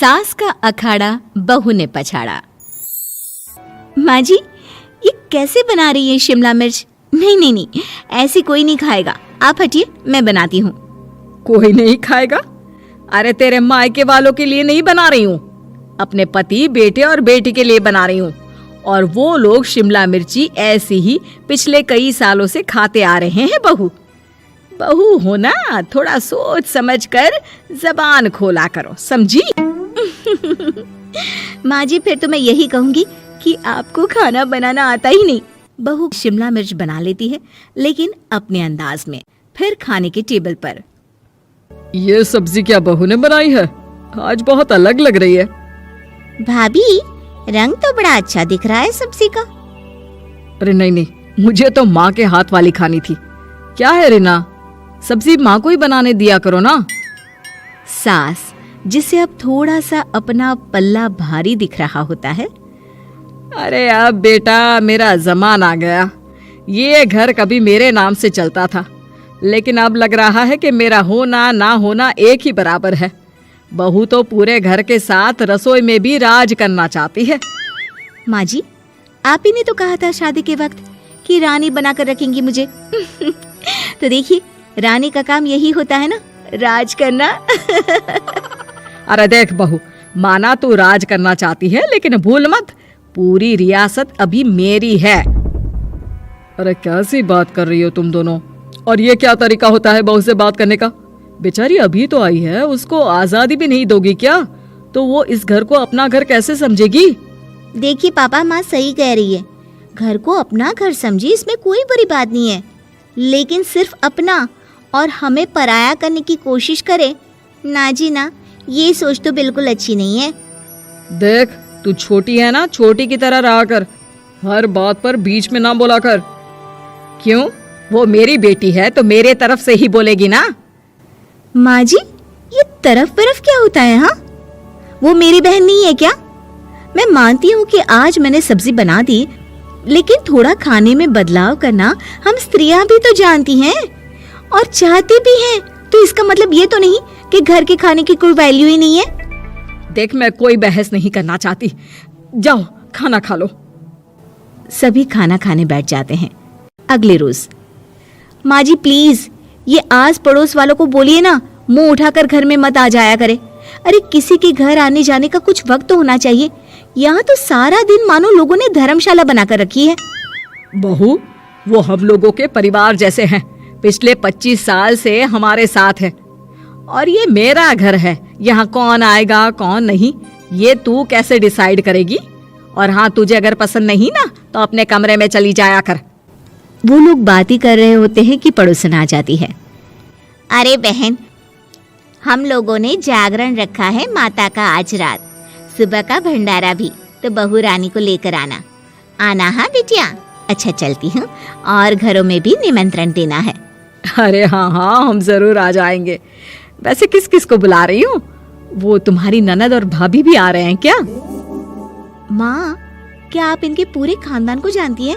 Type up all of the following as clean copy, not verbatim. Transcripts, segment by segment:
सास का अखाड़ा बहू ने पछाड़ा। माँ जी, ये कैसे बना रही है शिमला मिर्च? नहीं नहीं नहीं, ऐसी कोई नहीं खाएगा, आप हटिए, मैं बनाती हूँ। कोई नहीं खाएगा? अरे तेरे मायके वालों के लिए नहीं बना रही हूँ, अपने पति, बेटे और बेटी के लिए बना रही हूँ। और वो लोग शिमला मिर्ची ऐसी ही पिछले कई सालों से खाते आ रहे हैं। बहू हो ना, थोड़ा सोच समझ कर जबान खोला करो, समझी? माँ जी, फिर तो मैं यही कहूंगी कि आपको खाना बनाना आता ही नहीं। बहू शिमला मिर्च बना लेती है, लेकिन अपने अंदाज में। फिर खाने के टेबल पर, ये सब्जी क्या बहू ने बनाई है? आज बहुत अलग लग रही है। भाभी, रंग तो बड़ा अच्छा दिख रहा है सब्जी का। अरे नहीं नहीं, मुझे तो माँ के हाथ वाली खानी थी। क्या है रीना, सब्जी माँ को ही बनाने दिया करो ना। सास, जिसे अब थोड़ा सा अपना पल्ला भारी दिख रहा होता है। अरे अब बेटा मेरा जमाना आ गया। ये घर कभी मेरे नाम से चलता था, लेकिन अब लग रहा है कि मेरा होना ना होना एक ही बराबर है। बहू तो पूरे घर के साथ रसोई में भी राज करना चाहती है। माँ जी, आप ही ने तो कहा था शादी के वक्त कि रानी बनाकर रखेंगी मुझे। तो देखिए, रानी का काम यही होता है ना, राज करना। अरे देख बहू, माना तू राज करना चाहती है, लेकिन भूल मत, पूरी रियासत अभी मेरी है। अरे कैसी बात कर रही हो तुम दोनों? और ये क्या तरीका होता है बहू से बात करने का? बेचारी अभी तो आई है, उसको आजादी भी नहीं दोगी क्या? तो वो इस घर को अपना घर कैसे समझेगी? देखिए पापा, माँ सही कह रही है। घर को अपना घर समझी, इसमें कोई बुरी बात नहीं है, लेकिन सिर्फ अपना और हमें पराया करने की कोशिश करे ना जी ना, ये सोच तो बिल्कुल अच्छी नहीं है। देख, तू छोटी है ना, छोटी की तरह रहा कर, हर बात पर बीच में ना बोला कर। क्यों? वो मेरी बेटी है तो मेरे तरफ से ही बोलेगी ना। माँ जी, ये तरफ क्या होता है? हाँ, वो मेरी बहन नहीं है क्या? मैं मानती हूँ कि आज मैंने सब्जी बना दी, लेकिन थोड़ा खाने में बदलाव करना हम स्त्रियां भी तो जानती हैं और चाहती भी हैं। तो इसका मतलब ये तो नहीं कि घर के खाने की कोई वैल्यू ही नहीं है। देख, मैं कोई बहस नहीं करना चाहती, जाओ खाना खा लो। सभी खाना खाने बैठ जाते हैं। अगले रोज, माँ जी प्लीज, ये आस पड़ोस वालों को बोलिए ना, मुंह उठाकर घर में मत आ जाया करे। अरे किसी के घर आने जाने का कुछ वक्त तो होना चाहिए। यहाँ तो सारा दिन मानो लोगों ने धर्मशाला बनाकर रखी है। बहू, वो हम लोगों के परिवार जैसे हैं, पिछले 25 साल से हमारे साथ है, और ये मेरा घर है। यहाँ कौन आएगा कौन नहीं, ये तू कैसे डिसाइड करेगी? और हाँ, तुझे अगर पसंद नहीं ना, तो अपने कमरे में चली जाया कर। वो लोग बात ही कर रहे होते हैं कि पड़ोसन आ जाती है। अरे बहन, हम लोगों ने जागरण रखा है माता का आज रात, सुबह का भंडारा भी, तो बहू रानी को लेकर आना हाँ बिटिया। अच्छा चलती हूँ, और घरों में भी निमंत्रण देना है। अरे हाँ हाँ, हम जरूर आ जाएंगे। वैसे किस किस को बुला रही हूँ? वो तुम्हारी ननद और भाभी भी आ रहे हैं क्या? माँ, क्या आप इनके पूरे खानदान को जानती हैं?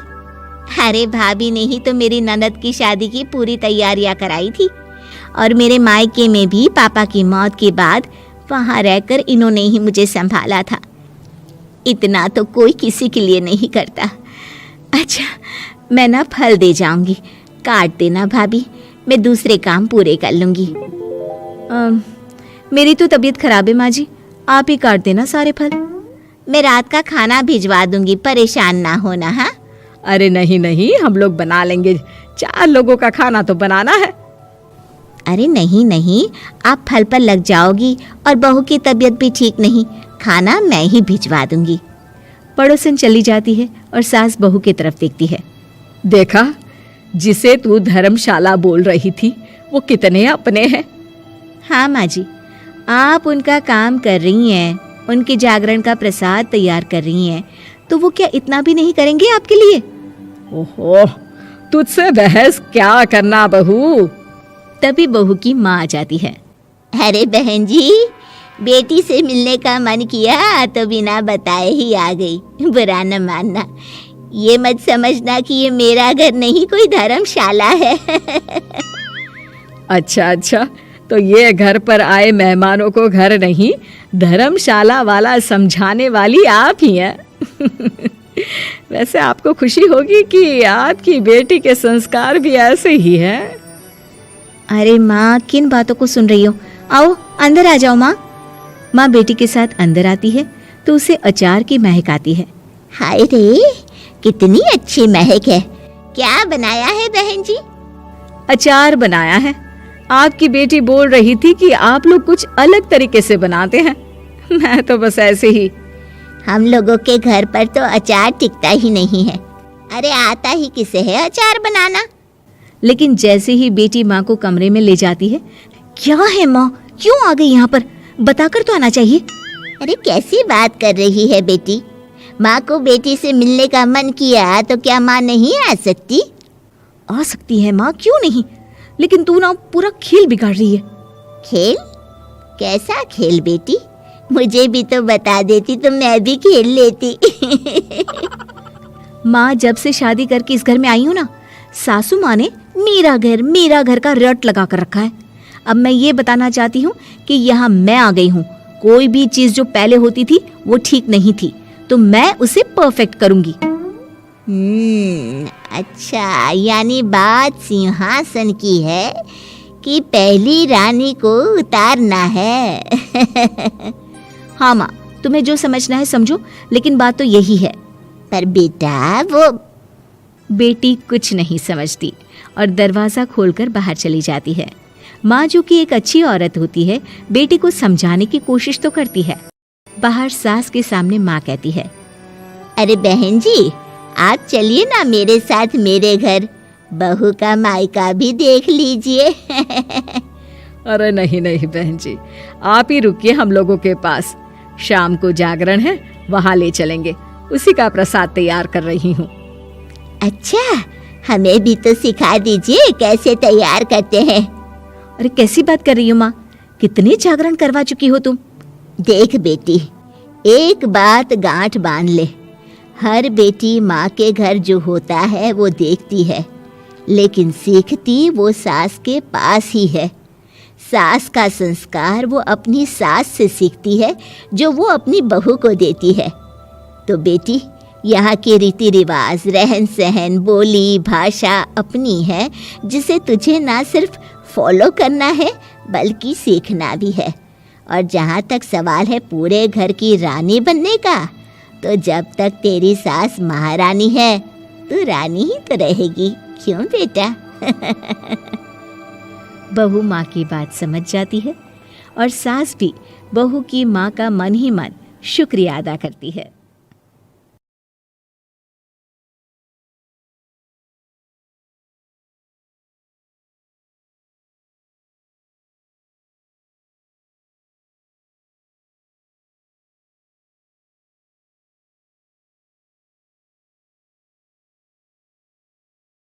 अरे भाभी ने ही तो मेरी ननद की शादी की पूरी तैयारियां कराई थी, और मेरे मायके में भी पापा की मौत के बाद वहाँ रहकर इन्होंने ही मुझे संभाला था। इतना तो कोई किसी के लिए नहीं करता। अच्छा, मैं ना फल दे जाऊंगी, काट देना भाभी, मैं दूसरे काम पूरे कर लूंगी। मेरी तो तबीयत खराब है माँ जी, आप ही काट देना सारे फल। मैं रात का खाना भिजवा दूंगी, परेशान ना होना। हाँ? अरे नहीं नहीं, हम लोग बना लेंगे, 4 लोगों का खाना तो बनाना है। अरे नहीं नहीं, आप फल पर लग जाओगी, और बहू की तबीयत भी ठीक नहीं, खाना मैं ही भिजवा दूंगी। पड़ोसन चली जाती है और सास बहू की तरफ देखती है। देखा, जिसे तू धर्मशाला बोल रही थी, वो कितने अपने हैं। हाँ माँ जी, आप उनका काम कर रही हैं, उनके जागरण का प्रसाद तैयार कर रही हैं, तो वो क्या इतना भी नहीं करेंगे आपके लिए? ओहो, तुझसे बहस क्या करना बहू। तभी बहू की माँ आ जाती है। अरे बहन जी, बेटी से मिलने का मन किया तो बिना बताए ही आ गई, बुरा न मानना। ये मत समझना कि ये मेरा घर नहीं, कोई धर्मशाला है। अच्छा अच्छा, तो ये घर पर आए मेहमानों को घर नहीं धर्मशाला वाला समझाने वाली आप ही हैं। वैसे आपको खुशी होगी कि आपकी बेटी के संस्कार भी ऐसे ही हैं। अरे माँ, किन बातों को सुन रही हो? आओ अंदर आ जाओ माँ। माँ बेटी के साथ अंदर आती है तो उसे अचार की महक आती है। हाय रे, कितनी अच्छी महक है। क्या बनाया है बहन जी? अचार बनाया है। आपकी बेटी बोल रही थी कि आप लोग कुछ अलग तरीके से बनाते हैं। मैं तो बस ऐसे ही। हम लोगों के घर पर तो अचार टिकता ही नहीं है। अरे आता ही किसे है अचार बनाना? लेकिन जैसे ही बेटी माँ को कमरे में ले जाती है, क्या है माँ, क्यों आ गई यहाँ पर? बताकर तो आना चाहिए। अरे कैसी बात कर रही है बेटी? माँ को बेटी से मिलने का मन किया तो क्या माँ नहीं आ सकती? आ सकती है माँ, क्यों नहीं, लेकिन तू ना पूरा खेल बिगाड़ रही है। खेल? कैसा खेल बेटी? मुझे भी तो बता देती तो मैं भी खेल लेती। माँ, जब से शादी करके इस घर में आई हूँ ना, सासू माँ ने मेरा घर का रट लगा कर रखा है। अब मैं ये बताना चाहती हूँ कि यहाँ मैं आ गई हूँ। कोई भी चीज जो पहले होती थी वो ठीक नहीं थी, तो मैं उसे परफेक्ट करूंगी। अच्छा, यानी बात सिंहासन की है कि पहली रानी को उतारना है। हाँ माँ, तुम्हें जो समझना है समझो, लेकिन बात तो यही है। पर बेटा वो... बेटी कुछ नहीं समझती और दरवाजा खोलकर बाहर चली जाती है। माँ, जो कि एक अच्छी औरत होती है, बेटी को समझाने की कोशिश तो करती है। बाहर सास के सामने माँ कहती है, अरे बहन जी, आप चलिए ना मेरे साथ मेरे घर, बहू का मायका भी देख लीजिए। अरे नहीं नहीं बहन जी, आप ही रुकिए हम लोगों के पास। शाम को जागरण है, वहाँ ले चलेंगे। उसी का प्रसाद तैयार कर रही हूँ। अच्छा, हमें भी तो सिखा दीजिए कैसे तैयार करते हैं। अरे कैसी बात कर रही हो माँ, कितने जागरण करवा चुकी हो तुम। देख बेटी, एक बात गांठ बांध ले, हर बेटी माँ के घर जो होता है वो देखती है, लेकिन सीखती वो सास के पास ही है। सास का संस्कार वो अपनी सास से सीखती है, जो वो अपनी बहू को देती है। तो बेटी, यहाँ के रीति रिवाज, रहन सहन, बोली भाषा अपनी है, जिसे तुझे ना सिर्फ फॉलो करना है बल्कि सीखना भी है। और जहाँ तक सवाल है पूरे घर की रानी बनने का, तो जब तक तेरी सास महारानी है, तू रानी ही तो रहेगी। क्यों बेटा? बहू माँ की बात समझ जाती है और सास भी बहू की माँ का मन ही मन शुक्रिया अदा करती है।